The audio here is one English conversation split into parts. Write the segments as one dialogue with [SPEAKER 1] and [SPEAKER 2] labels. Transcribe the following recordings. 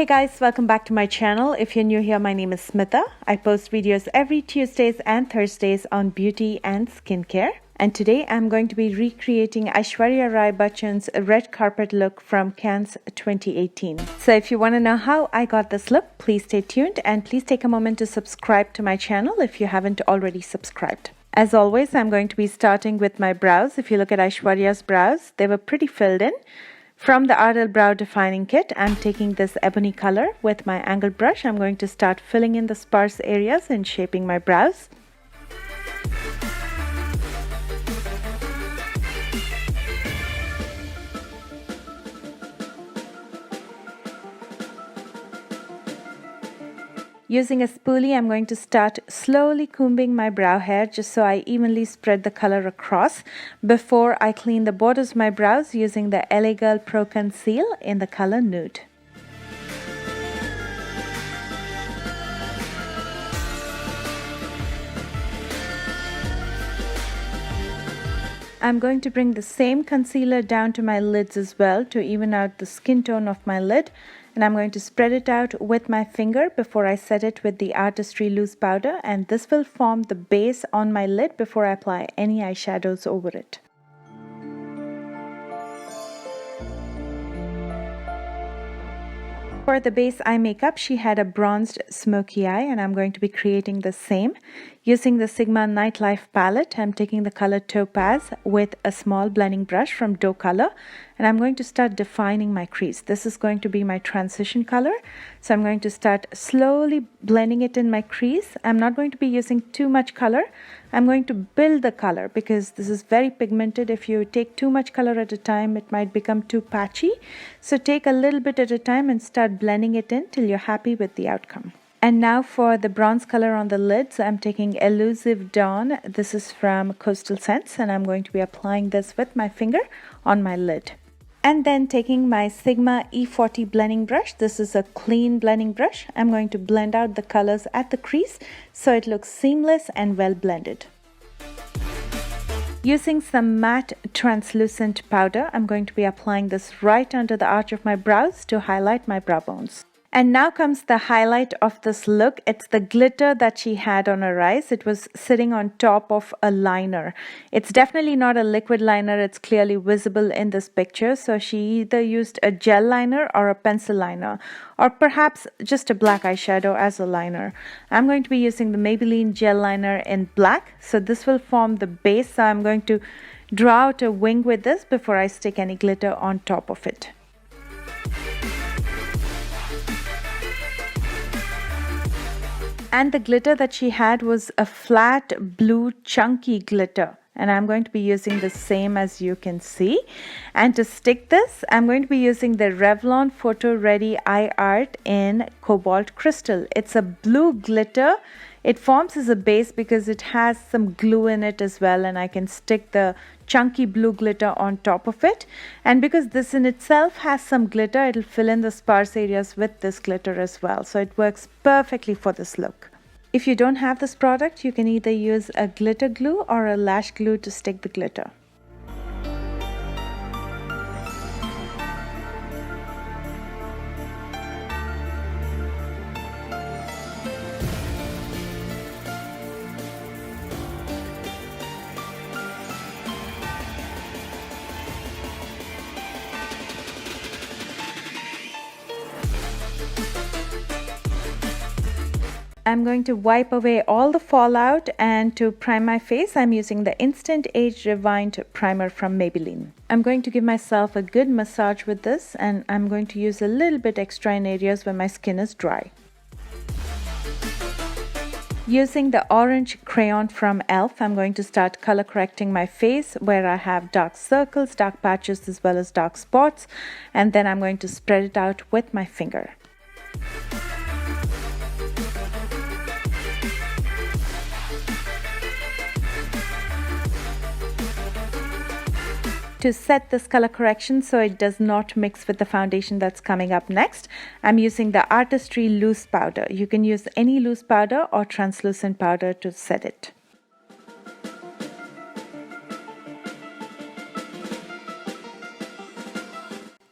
[SPEAKER 1] Hey guys, welcome back to my channel. If you're new here, my name is Smitha. I post videos every Tuesdays and Thursdays on beauty and skincare. And today I'm going to be recreating Aishwarya Rai Bachchan's red carpet look from Cannes 2018. So if you want to know how I got this look, please stay tuned and please take a moment to subscribe to my channel if you haven't already subscribed. As always, I'm going to be starting with my brows. If you look at Aishwarya's brows, they were pretty filled in. From the Ardell Brow Defining Kit, I'm taking this ebony color with my angled brush. I'm going to start filling in the sparse areas and shaping my brows. Using a spoolie, I'm going to start slowly combing my brow hair just so I evenly spread the color across before I clean the borders of my brows using the LA Girl Pro Conceal in the color Nude. I'm going to bring the same concealer down to my lids as well to even out the skin tone of my lid. And I'm going to spread it out with my finger before I set it with the Artistry Loose Powder, and this will form the base on my lid before I apply any eyeshadows over it. For the base eye makeup, she had a bronzed smoky eye, and I'm going to be creating the same. Using the Sigma Nightlife palette, I'm taking the color Topaz with a small blending brush from Doe Color, and I'm going to start defining my crease. This is going to be my transition color, so I'm going to start slowly blending it in my crease. I'm not going to be using too much color. I'm going to build the color because this is very pigmented. If you take too much color at a time, it might become too patchy. So take a little bit at a time and start blending it in till you're happy with the outcome. And now for the bronze color on the lids, I'm taking Elusive Dawn. This is from Coastal Scents, and I'm going to be applying this with my finger on my lid. And then taking my Sigma E40 blending brush, this is a clean blending brush, I'm going to blend out the colors at the crease so it looks seamless and well blended. Using some matte translucent powder, I'm going to be applying this right under the arch of my brows to highlight my brow bones. And now comes the highlight of this look. It's the glitter that she had on her eyes. It was sitting on top of a liner. It's definitely not a liquid liner. It's clearly visible in this picture. So she either used a gel liner or a pencil liner, or perhaps just a black eyeshadow as a liner. I'm going to be using the Maybelline gel liner in black. So this will form the base. So I'm going to draw out a wing with this before I stick any glitter on top of it. And the glitter that she had was a flat blue chunky glitter, and I'm going to be using the same as you can see. And to stick this, I'm going to be using the Revlon Photo Ready Eye Art in Cobalt Crystal. It's a blue glitter. It forms as a base because it has some glue in it as well, and I can stick the chunky blue glitter on top of it. And because this in itself has some glitter, it'll fill in the sparse areas with this glitter as well. So it works perfectly for this look. If you don't have this product, you can either use a glitter glue or a lash glue to stick the glitter. I'm going to wipe away all the fallout, and to prime my face, I'm using the Instant Age Rewind Primer from Maybelline. I'm going to give myself a good massage with this, and I'm going to use a little bit extra in areas where my skin is dry. Using the orange crayon from e.l.f., I'm going to start color correcting my face where I have dark circles, dark patches, as well as dark spots, and then I'm going to spread it out with my finger. To set this color correction so it does not mix with the foundation that's coming up next, I'm using the Artistry Loose Powder. You can use any loose powder or translucent powder to set it.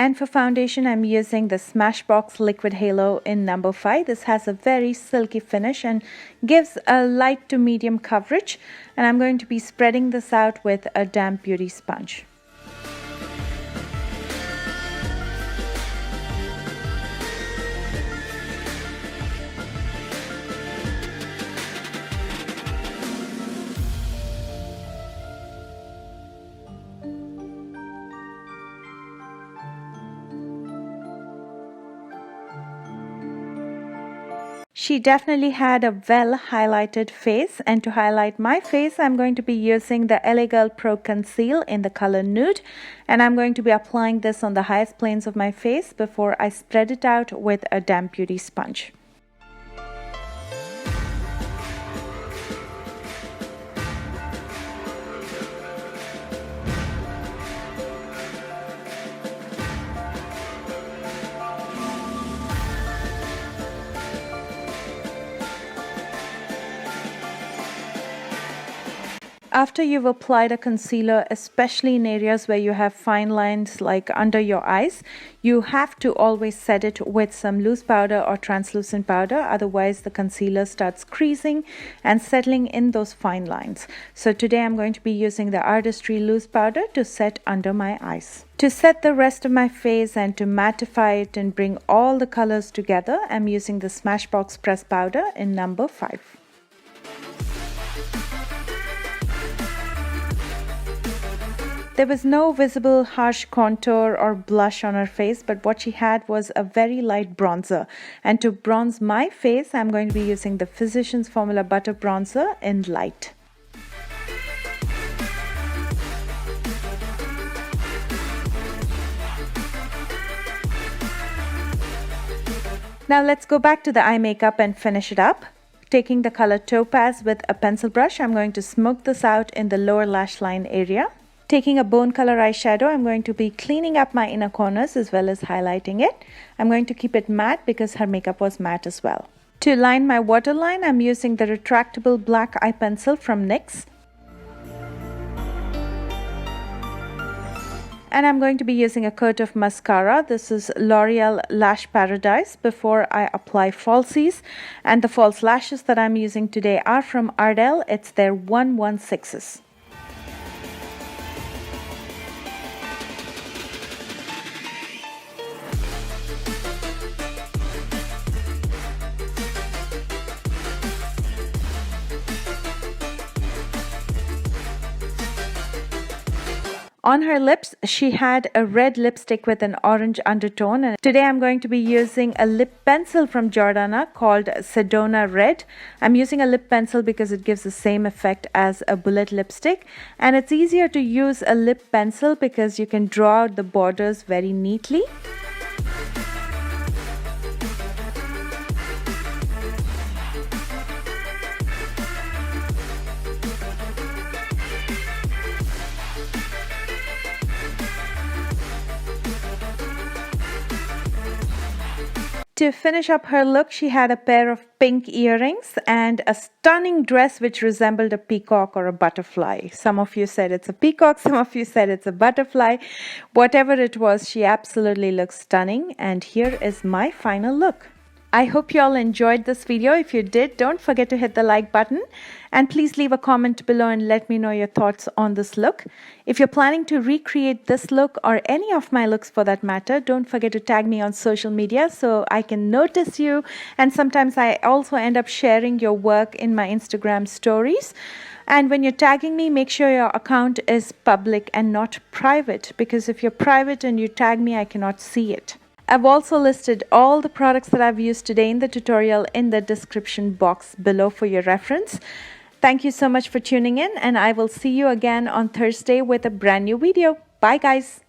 [SPEAKER 1] And for foundation, I'm using the Smashbox Liquid Halo in number 5. This has a very silky finish and gives a light to medium coverage. And I'm going to be spreading this out with a damp beauty sponge. She definitely had a well highlighted face, and to highlight my face I'm going to be using the LA Girl Pro Conceal in the color Nude, and I'm going to be applying this on the highest planes of my face before I spread it out with a damp beauty sponge. After you've applied a concealer, especially in areas where you have fine lines like under your eyes, you have to always set it with some loose powder or translucent powder. Otherwise, the concealer starts creasing and settling in those fine lines. So today I'm going to be using the Artistry loose powder to set under my eyes. To set the rest of my face and to mattify it and bring all the colors together, I'm using the Smashbox pressed powder in number 5. There was no visible harsh contour or blush on her face, but what she had was a very light bronzer. And to bronze my face, I'm going to be using the Physicians Formula Butter Bronzer in Light. Now let's go back to the eye makeup and finish it up. Taking the color Topaz with a pencil brush, I'm going to smoke this out in the lower lash line area. Taking a bone color eyeshadow, I'm going to be cleaning up my inner corners as well as highlighting it. I'm going to keep it matte because her makeup was matte as well. To line my waterline, I'm using the retractable black eye pencil from NYX. And I'm going to be using a coat of mascara. This is L'Oreal Lash Paradise before I apply falsies. And the false lashes that I'm using today are from Ardell. It's their 116s. On her lips, she had a red lipstick with an orange undertone, and today I'm going to be using a lip pencil from Jordana called Sedona Red. I'm using a lip pencil because it gives the same effect as a bullet lipstick, and it's easier to use a lip pencil because you can draw out the borders very neatly. To finish up her look, she had a pair of pink earrings and a stunning dress which resembled a peacock or a butterfly. Some of you said it's a peacock, some of you said it's a butterfly. Whatever it was, she absolutely looks stunning, and here is my final look. I hope you all enjoyed this video. If you did, don't forget to hit the like button, and please leave a comment below and let me know your thoughts on this look. If you're planning to recreate this look or any of my looks for that matter, don't forget to tag me on social media so I can notice you, and sometimes I also end up sharing your work in my Instagram stories. And when you're tagging me, make sure your account is public and not private, because if you're private and you tag me, I cannot see it. I've also listed all the products that I've used today in the tutorial in the description box below for your reference. Thank you so much for tuning in, and I will see you again on Thursday with a brand new video. Bye guys.